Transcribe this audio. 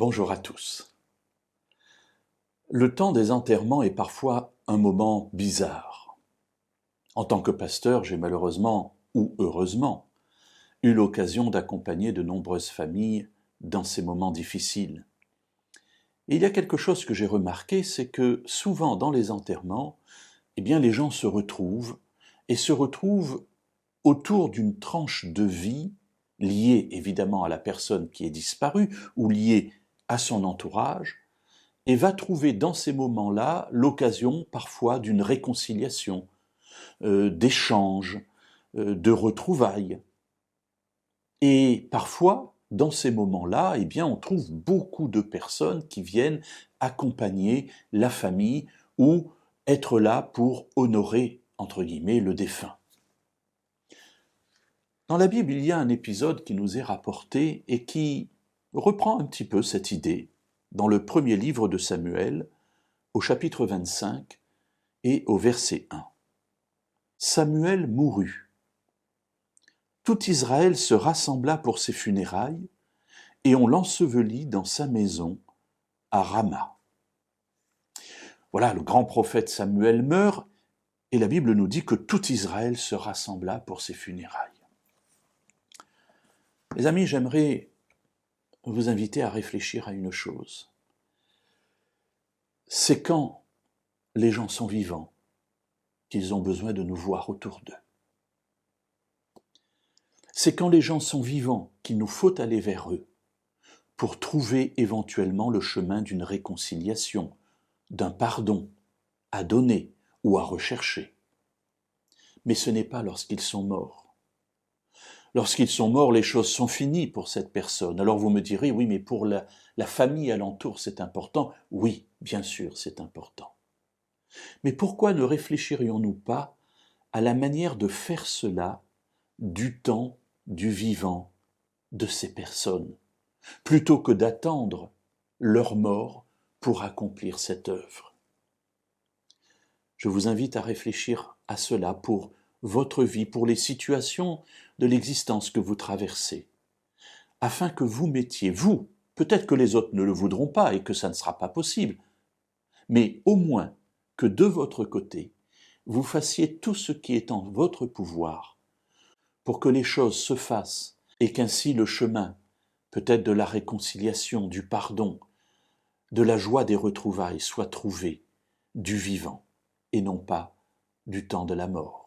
Bonjour à tous. Le temps des enterrements est parfois un moment bizarre. En tant que pasteur, j'ai malheureusement, ou heureusement, eu l'occasion d'accompagner de nombreuses familles dans ces moments difficiles. Et il y a quelque chose que j'ai remarqué, c'est que souvent dans les enterrements, les gens se retrouvent autour d'une tranche de vie liée évidemment à la personne qui est disparue ou liée à son entourage, et va trouver dans ces moments-là l'occasion parfois d'une réconciliation, d'échanges, de retrouvailles. Et parfois, dans ces moments-là, on trouve beaucoup de personnes qui viennent accompagner la famille ou être là pour honorer, entre guillemets, le défunt. Dans la Bible, il y a un épisode qui nous est rapporté et qui reprend un petit peu cette idée dans le premier livre de Samuel, au chapitre 25 et au verset 1. Samuel mourut. Tout Israël se rassembla pour ses funérailles et on l'ensevelit dans sa maison à Rama. Voilà, le grand prophète Samuel meurt et la Bible nous dit que tout Israël se rassembla pour ses funérailles. Les amis, j'aimerais vous inviter à réfléchir à une chose. C'est quand les gens sont vivants qu'ils ont besoin de nous voir autour d'eux. C'est quand les gens sont vivants qu'il nous faut aller vers eux pour trouver éventuellement le chemin d'une réconciliation, d'un pardon à donner ou à rechercher. Mais ce n'est pas lorsqu'ils sont morts. Lorsqu'ils sont morts, les choses sont finies pour cette personne. Alors vous me direz, oui, mais pour la famille alentour, c'est important. Oui, bien sûr, c'est important. Mais pourquoi ne réfléchirions-nous pas à la manière de faire cela du temps du vivant de ces personnes, plutôt que d'attendre leur mort pour accomplir cette œuvre? Je vous invite à réfléchir à cela pour votre vie, pour les situations de l'existence que vous traversez, afin que vous mettiez, vous, peut-être que les autres ne le voudront pas et que ça ne sera pas possible, mais au moins que de votre côté, vous fassiez tout ce qui est en votre pouvoir pour que les choses se fassent et qu'ainsi le chemin, peut-être de la réconciliation, du pardon, de la joie des retrouvailles soit trouvé du vivant et non pas du temps de la mort.